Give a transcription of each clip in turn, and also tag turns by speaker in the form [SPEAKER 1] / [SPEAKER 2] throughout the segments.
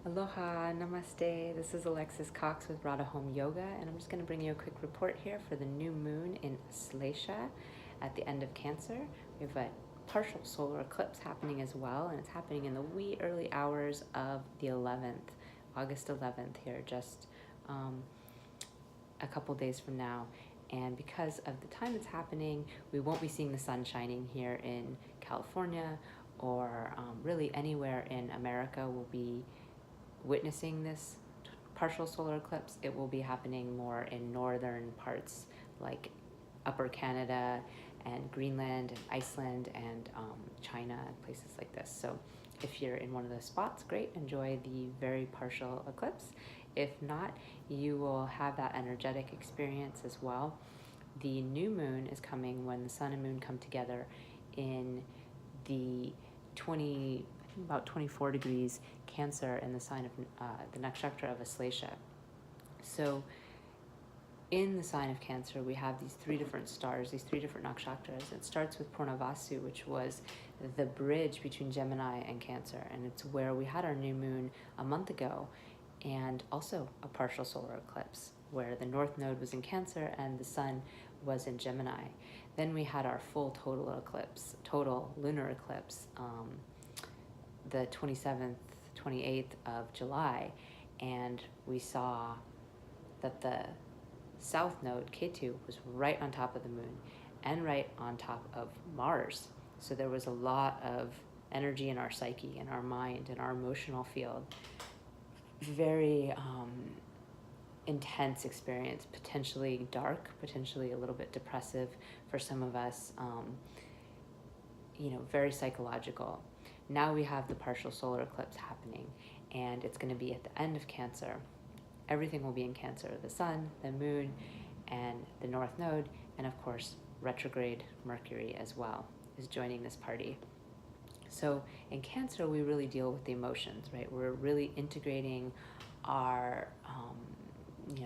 [SPEAKER 1] Aloha, namaste. This is Alexis Cox with Radha Home Yoga, and I'm just going to bring you a quick report here for the new moon in Aslesha at the end of Cancer. We have a partial solar eclipse happening as well, and it's happening in the wee early hours of the 11th, August 11th here, just a couple days from now. And because of the time it's happening, we won't be seeing the sun shining here in California or really anywhere in America. We'll be witnessing this partial solar eclipse. It will be happening more in northern parts like Upper Canada and Greenland and Iceland and China and places like this. So if you're in one of those spots, great, enjoy the very partial eclipse. If not, you will have that energetic experience as well. The new moon is coming when the sun and moon come together in the about 24 degrees Cancer in the sign of the nakshatra of Aslesha. So in the sign of Cancer, we have these three different stars, these three different nakshatras. It starts with Purnavasu, which was the bridge between Gemini and Cancer, and it's where we had our new moon a month ago, and also a partial solar eclipse, where the north node was in Cancer and the sun was in Gemini. Then we had our full total lunar eclipse, the 27th, 28th of July, and we saw that the south node, Ketu, was right on top of the moon and right on top of Mars. So there was a lot of energy in our psyche, in our mind, in our emotional field. Very intense experience, potentially dark, potentially a little bit depressive for some of us, very psychological. Now we have the partial solar eclipse happening, and it's going to be at the end of Cancer. Everything will be in Cancer: the sun, the moon, and the north node, and of course retrograde Mercury as well is joining this party. So in Cancer, we really deal with the emotions, right? We're really integrating our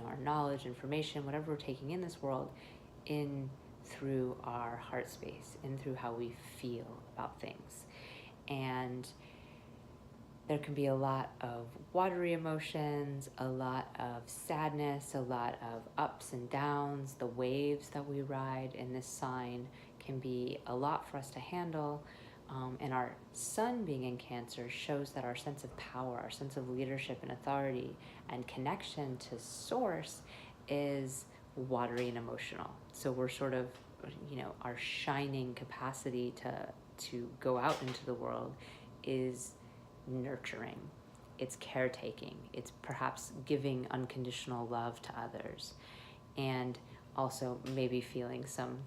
[SPEAKER 1] our knowledge, information, whatever we're taking in this world, in through our heart space, in through how we feel about things. And there can be a lot of watery emotions, a lot of sadness, a lot of ups and downs. The waves that we ride in this sign can be a lot for us to handle. And our sun being in Cancer shows that our sense of power, our sense of leadership and authority and connection to source is watery and emotional. So we're sort of, our shining capacity to go out into the world is nurturing, it's caretaking, it's perhaps giving unconditional love to others, and also maybe feeling some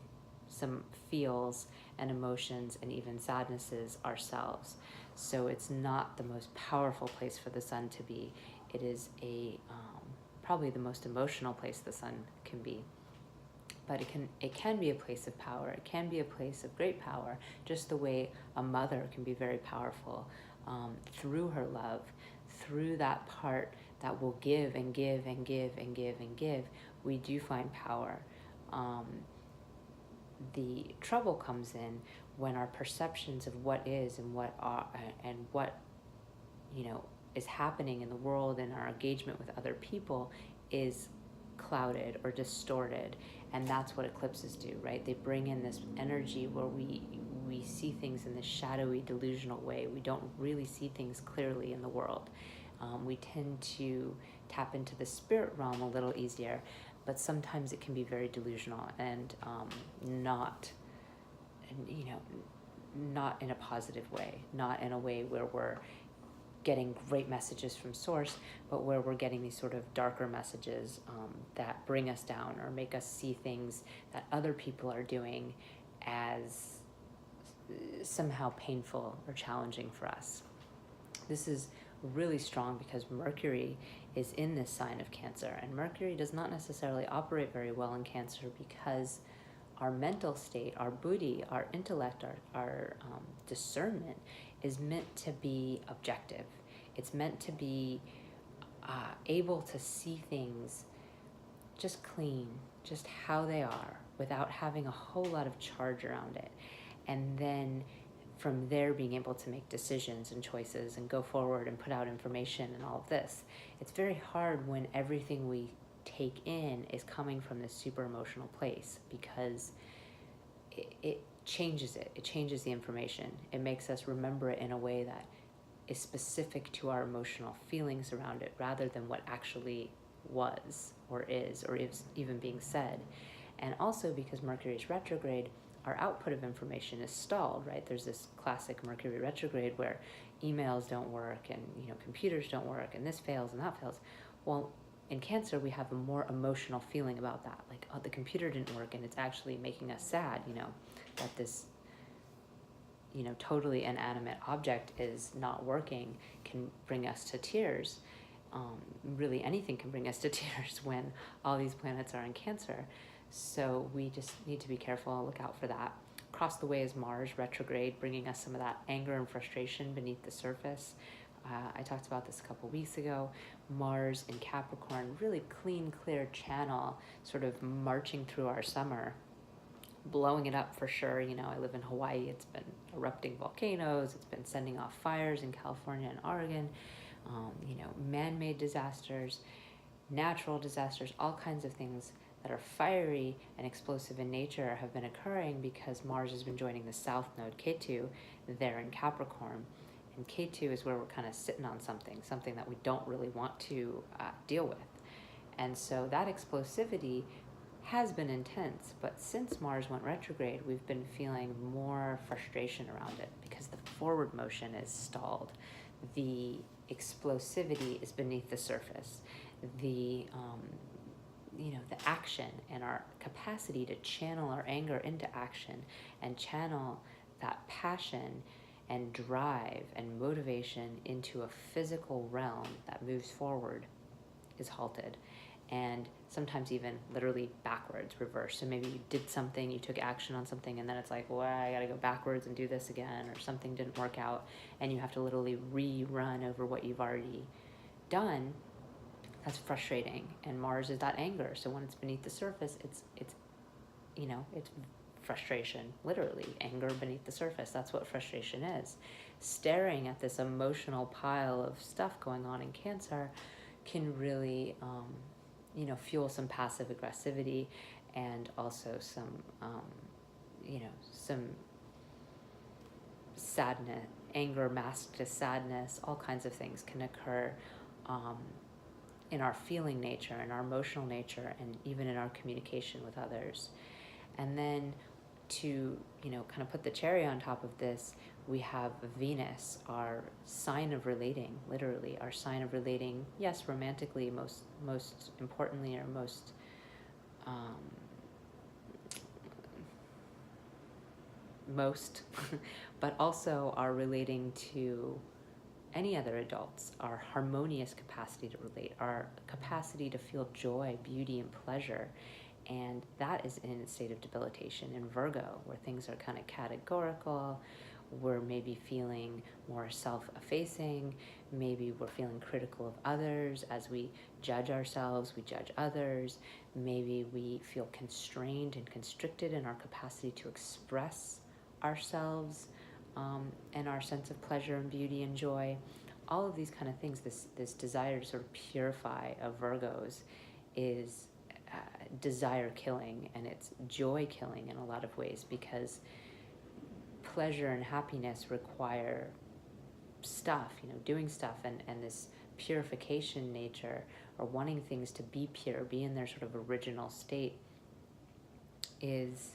[SPEAKER 1] feels and emotions and even sadnesses ourselves. So it's not the most powerful place for the sun to be. It is probably the most emotional place the sun can be. But it can be a place of power. It can be a place of great power, just the way a mother can be very powerful through her love, through that part that will give and give and give and give and give. We do find power. The trouble comes in when our perceptions of what is and what are and what is happening in the world and our engagement with other people is clouded or distorted. And that's what eclipses do, right? They bring in this energy where we see things in this shadowy, delusional way. We don't really see things clearly in the world. We tend to tap into the spirit realm a little easier, but sometimes it can be very delusional and not in a positive way, not in a way where we're getting great messages from source, but where we're getting these sort of darker messages that bring us down or make us see things that other people are doing as somehow painful or challenging for us. This is really strong because Mercury is in this sign of Cancer, and Mercury does not necessarily operate very well in Cancer because our mental state, our buddhi, our intellect, our discernment is meant to be objective. It's meant to be able to see things just clean, just how they are, without having a whole lot of charge around it. And then from there being able to make decisions and choices and go forward and put out information and all of this. It's very hard when everything we take in is coming from this super emotional place, because it changes it. It changes the information. It makes us remember it in a way that is specific to our emotional feelings around it, rather than what actually was or is even being said. And also because Mercury is retrograde, our output of information is stalled, right? There's this classic Mercury retrograde where emails don't work and computers don't work and this fails and that fails. Well, in Cancer, we have a more emotional feeling about that. Like, oh, the computer didn't work and it's actually making us sad, that this totally inanimate object is not working, can bring us to tears. Really anything can bring us to tears when all these planets are in Cancer. So we just need to be careful, look out for that. Across the way is Mars retrograde, bringing us some of that anger and frustration beneath the surface. I talked about this a couple weeks ago. Mars in Capricorn, really clean, clear channel, sort of marching through our summer, blowing it up for sure. I live in Hawaii. It's been erupting volcanoes. It's been sending off fires in California and Oregon. Man-made disasters, natural disasters, all kinds of things that are fiery and explosive in nature have been occurring because Mars has been joining the South Node Ketu there in Capricorn. And Ketu is where we're kind of sitting on something that we don't really want to deal with. And so that explosivity has been intense, but since Mars went retrograde, we've been feeling more frustration around it because the forward motion is stalled. The explosivity is beneath the surface. The action and our capacity to channel our anger into action and channel that passion and drive and motivation into a physical realm that moves forward is halted. And sometimes even literally backwards, reverse. So maybe you did something, you took action on something, and then it's like, well, I gotta go backwards and do this again, or something didn't work out, and you have to literally rerun over what you've already done. That's frustrating. And Mars is that anger. So when it's beneath the surface, it's frustration, literally anger beneath the surface. That's what frustration is. Staring at this emotional pile of stuff going on in Cancer can really fuel some passive aggressivity, and also some sadness, anger masked as sadness. All kinds of things can occur in our feeling nature, in our emotional nature, and even in our communication with others. And then to kind of put the cherry on top of this, we have Venus, our sign of relating, literally our sign of relating, yes, romantically, most importantly, or most but also our relating to any other adults, our harmonious capacity to relate, our capacity to feel joy, beauty, and pleasure. And that is in a state of debilitation in Virgo, where things are kind of categorical. We're maybe feeling more self-effacing. Maybe we're feeling critical of others. As we judge ourselves, we judge others. Maybe we feel constrained and constricted in our capacity to express ourselves and our sense of pleasure and beauty and joy. All of these kind of things, this desire to sort of purify of Virgos is desire killing, and it's joy killing in a lot of ways, because pleasure and happiness require stuff, doing stuff, and this purification nature, or wanting things to be pure, be in their sort of original state, is,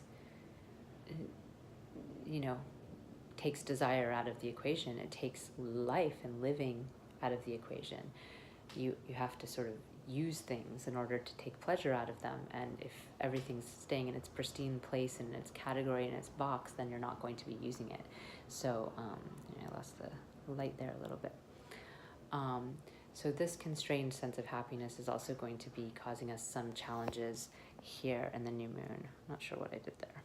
[SPEAKER 1] takes desire out of the equation. It takes life and living out of the equation. You have to sort of use things in order to take pleasure out of them, and if everything's staying in its pristine place and in its category, in its box, then you're not going to be using it. So I lost the light there a little bit. So this constrained sense of happiness is also going to be causing us some challenges here in the new moon. I'm not sure what I did there.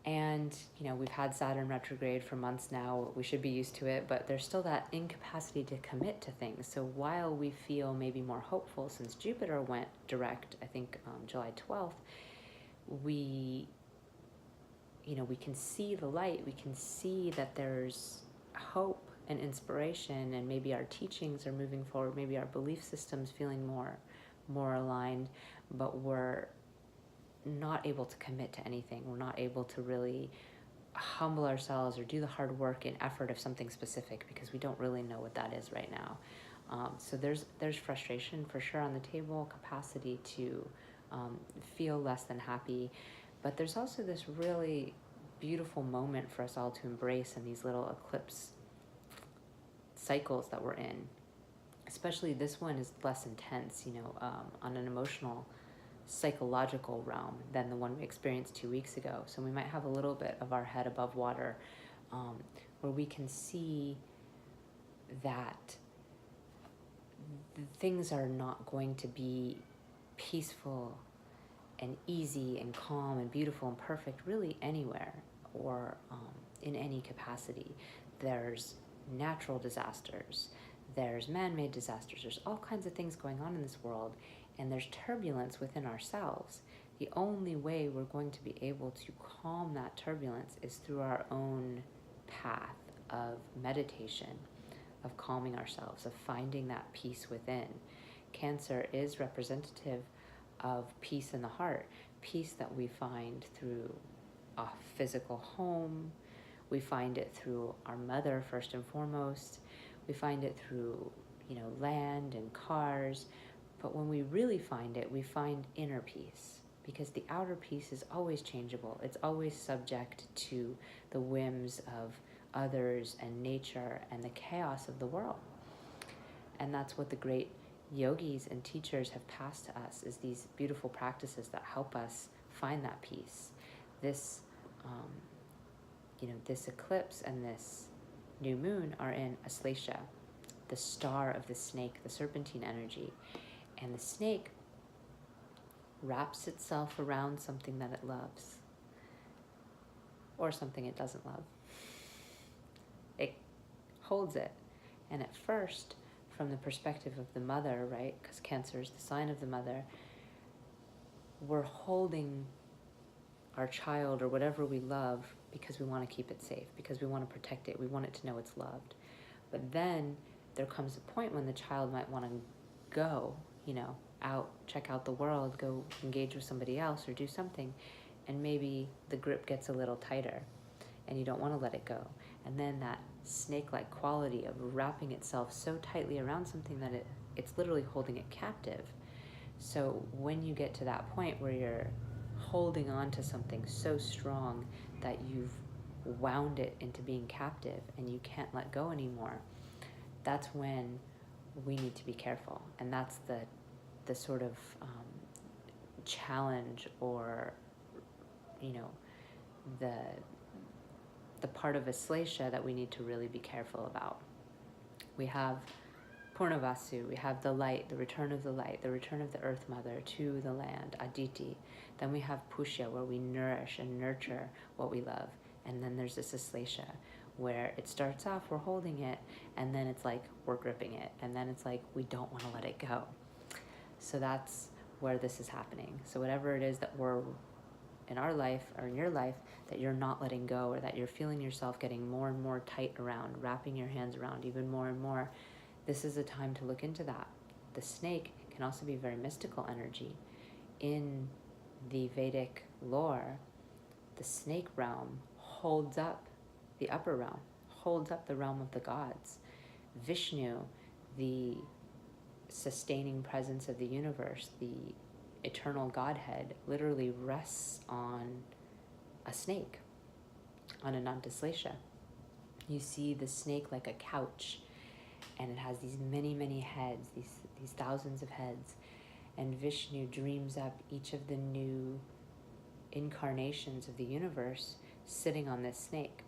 [SPEAKER 1] And, we've had Saturn retrograde for months now. We should be used to it, but there's still that incapacity to commit to things. So while we feel maybe more hopeful since Jupiter went direct, I think July 12th, we, we can see the light, we can see that there's hope and inspiration, and maybe our teachings are moving forward, maybe our belief system's feeling more aligned, but we're not able to commit to anything. We're not able to really humble ourselves or do the hard work and effort of something specific because we don't really know what that is right now. So there's frustration for sure on the table, capacity to feel less than happy, but there's also this really beautiful moment for us all to embrace in these little eclipse cycles that we're in. Especially this one is less intense, on an emotional, psychological realm than the one we experienced 2 weeks ago. So we might have a little bit of our head above water, where we can see that things are not going to be peaceful and easy and calm and beautiful and perfect really anywhere, or in any capacity. There's natural disasters, there's man-made disasters, there's all kinds of things going on in this world, and there's turbulence within ourselves. The only way we're going to be able to calm that turbulence is through our own path of meditation, of calming ourselves, of finding that peace within. Cancer is representative of peace in the heart, peace that we find through a physical home, we find it through our mother first and foremost, we find it through land and cars, but when we really find it, we find inner peace, because the outer peace is always changeable. It's always subject to the whims of others and nature and the chaos of the world. And that's what the great yogis and teachers have passed to us, is these beautiful practices that help us find that peace. This this eclipse and this new moon are in Aslesha, the star of the snake, the serpentine energy. And the snake wraps itself around something that it loves, or something it doesn't love. It holds it. And at first, from the perspective of the mother, right, because Cancer is the sign of the mother, we're holding our child or whatever we love because we want to keep it safe, because we want to protect it, we want it to know it's loved. But then there comes a point when the child might want to go, out, check out the world, go engage with somebody else or do something, and maybe the grip gets a little tighter and you don't want to let it go. And then that snake-like quality of wrapping itself so tightly around something that it's literally holding it captive. So when you get to that point where you're holding on to something so strong that you've wound it into being captive and you can't let go anymore, that's when we need to be careful. And that's the sort of challenge, or the part of Aslesha that we need to really be careful about. We have Purnavasu, we have the light, the return of the light, the return of the Earth Mother to the land, Aditi. Then we have Pushya, where we nourish and nurture what we love. And then there's this Aslesha, where it starts off, we're holding it, and then it's like we're gripping it, and then it's like we don't want to let it go. So that's where this is happening. So whatever it is that we're in our life or in your life that you're not letting go, or that you're feeling yourself getting more and more tight around, wrapping your hands around even more and more, this is a time to look into that. The snake can also be very mystical energy. In the Vedic lore, the snake realm holds up the upper realm, holds up the realm of the gods. Vishnu, the sustaining presence of the universe, the eternal Godhead, literally rests on a snake, on Anantaslesha. You see the snake like a couch, and it has these many, many heads, these thousands of heads, and Vishnu dreams up each of the new incarnations of the universe sitting on this snake.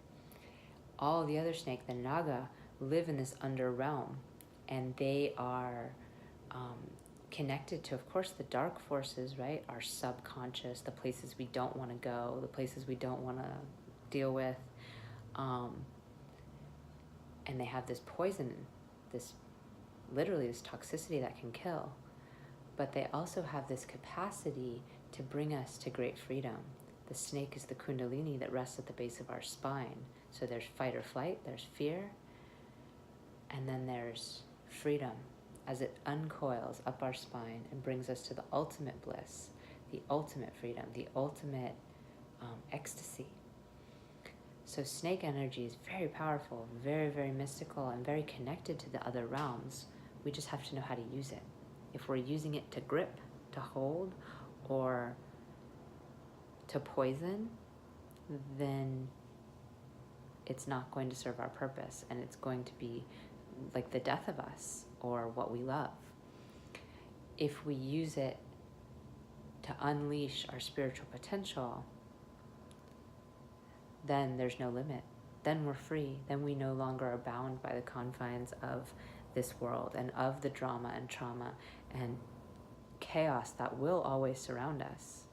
[SPEAKER 1] All the other snake, the Naga, live in this under realm, and they are connected to, of course, the dark forces, right? Our subconscious, the places we don't want to go, the places we don't want to deal with. And they have this poison, this toxicity that can kill. But they also have this capacity to bring us to great freedom. The snake is the kundalini that rests at the base of our spine. So there's fight or flight, there's fear, and then there's freedom as it uncoils up our spine and brings us to the ultimate bliss, the ultimate freedom, the ultimate ecstasy. So snake energy is very powerful, very, very mystical, and very connected to the other realms. We just have to know how to use it. If we're using it to grip, to hold, or to poison, then it's not going to serve our purpose, and it's going to be like the death of us or what we love. If we use it to unleash our spiritual potential, then there's no limit. Then we're free. Then we no longer are bound by the confines of this world and of the drama and trauma and chaos that will always surround us.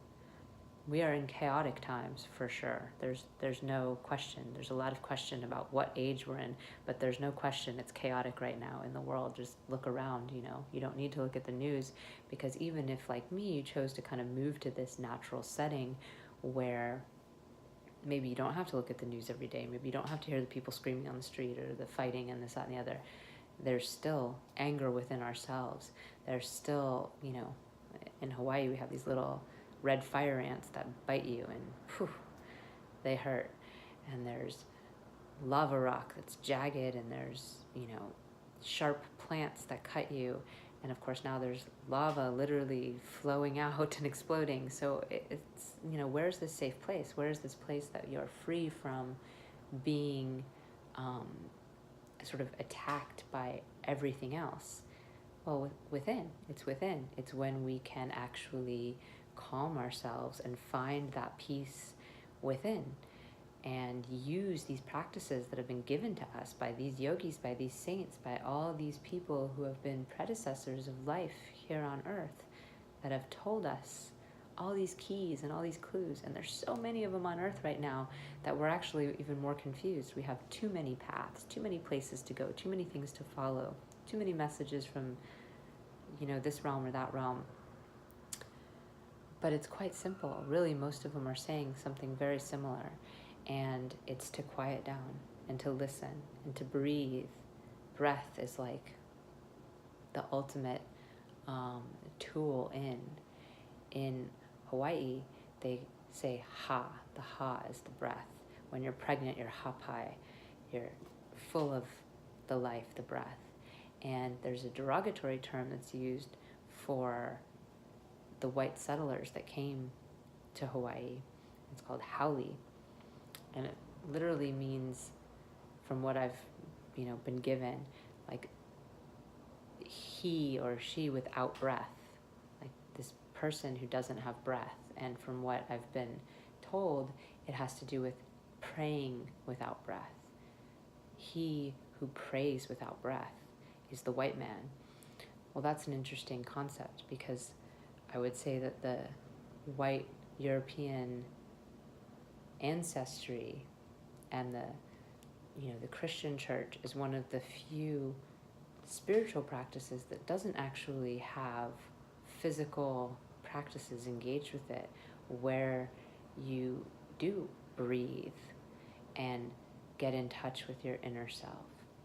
[SPEAKER 1] We are in chaotic times for sure. There's no question. There's a lot of question about what age we're in, but there's no question it's chaotic right now in the world. Just look around, You don't need to look at the news, because even if, like me, you chose to kind of move to this natural setting where maybe you don't have to look at the news every day, maybe you don't have to hear the people screaming on the street or the fighting and this, that, and the other, there's still anger within ourselves. There's still, in Hawaii we have these little red fire ants that bite you and phew, they hurt. And there's lava rock that's jagged, and there's, sharp plants that cut you. And of course now there's lava literally flowing out and exploding. So it's, where's this safe place? Where's this place that you're free from being sort of attacked by everything else? Well, within. It's within. It's when we can actually calm ourselves and find that peace within and use these practices that have been given to us by these yogis, by these saints, by all these people who have been predecessors of life here on earth, that have told us all these keys and all these clues. And there's so many of them on earth right now that we're actually even more confused. We have too many paths, too many places to go, too many things to follow, too many messages from, this realm or that realm. But it's quite simple. Really, most of them are saying something very similar. And it's to quiet down and to listen and to breathe. Breath is like the ultimate tool in Hawaii. They say ha. The ha is the breath. When you're pregnant, you're hapai. You're full of the life, the breath. And there's a derogatory term that's used for the white settlers that came to Hawaii. It's called haole. And it literally means, from what I've, been given, like he or she without breath, like this person who doesn't have breath. And from what I've been told, it has to do with praying without breath. He who prays without breath is the white man. Well, that's an interesting concept, because I would say that the white European ancestry and the Christian church is one of the few spiritual practices that doesn't actually have physical practices engaged with it, where you do breathe and get in touch with your inner self.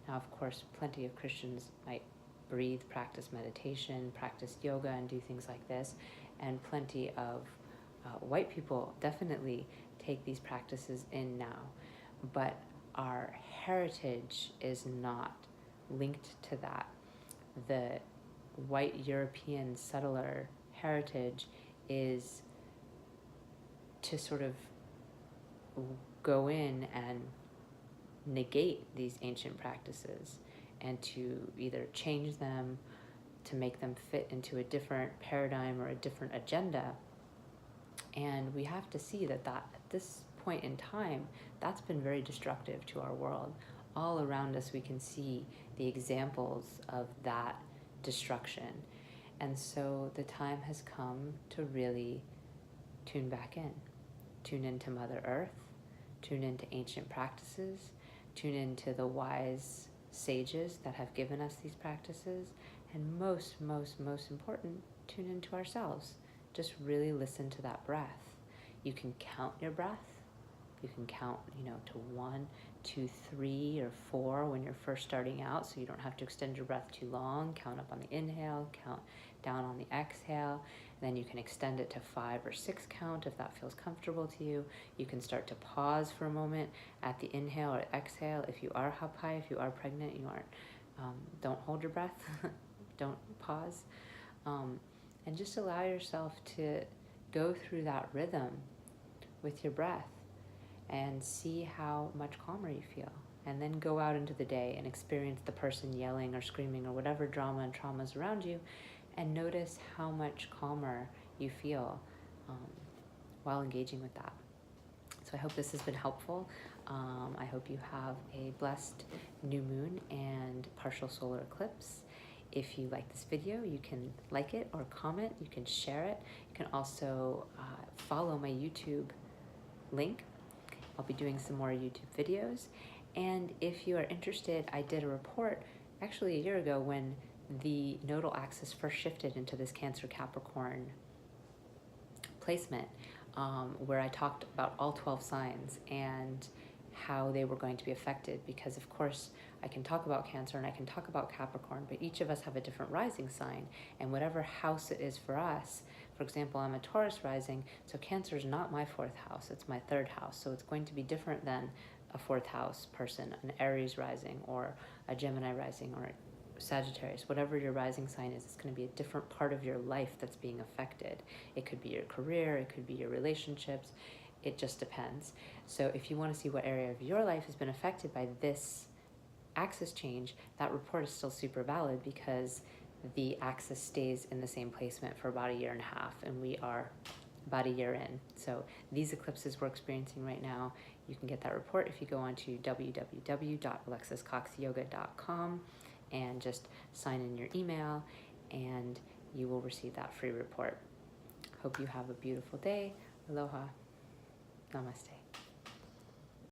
[SPEAKER 1] Now, of course, plenty of Christians might breathe, practice meditation, practice yoga, and do things like this, and plenty of white people definitely take these practices in now, but our heritage is not linked to that. The white European settler heritage is to sort of go in and negate these ancient practices and to either change them to make them fit into a different paradigm or a different agenda. And we have to see that at this point in time, that's been very destructive to our world. All around us, we can see the examples of that destruction. And so the time has come to really tune back in. Tune into Mother Earth, tune into ancient practices, tune into the wise sages that have given us these practices, and most important, tune into ourselves. Just really listen to that breath. You can count your breath. You can count, to 1, 2, 3, or 4 when you're first starting out, so you don't have to extend your breath too long. Count up on the inhale, count down on the exhale. Then you can extend it to 5 or 6 count if that feels comfortable to you. You can start to pause for a moment at the inhale or exhale. If you are up high, if you are pregnant, you aren't. Don't hold your breath. Don't pause. And just allow yourself to go through that rhythm with your breath and see how much calmer you feel. And then go out into the day and experience the person yelling or screaming or whatever drama and trauma is around you, and notice how much calmer you feel while engaging with that. So I hope this has been helpful. I hope you have a blessed new moon and partial solar eclipse. If you like this video, you can like it or comment. You can share it. You can also follow my YouTube link. I'll be doing some more YouTube videos. And if you are interested, I did a report actually a year ago when the nodal axis first shifted into this Cancer Capricorn placement, where I talked about all 12 signs and how they were going to be affected, because of course I can talk about Cancer and I can talk about Capricorn, but each of us have a different rising sign, and whatever house it is for us. For example, I'm a Taurus rising, so Cancer is not my 4th house, it's my 3rd house, so it's going to be different than a 4th house person, an Aries rising or a Gemini rising or Sagittarius. Whatever your rising sign is, it's going to be a different part of your life that's being affected. It could be your career, it could be your relationships, it just depends. So if you want to see what area of your life has been affected by this axis change, that report is still super valid because the axis stays in the same placement for about 1.5 years, and we are about 1 year in. So these eclipses we're experiencing right now, you can get that report if you go on to www.alexiscoxyoga.com and just sign in your email, and you will receive that free report. Hope you have a beautiful day. Aloha. Namaste.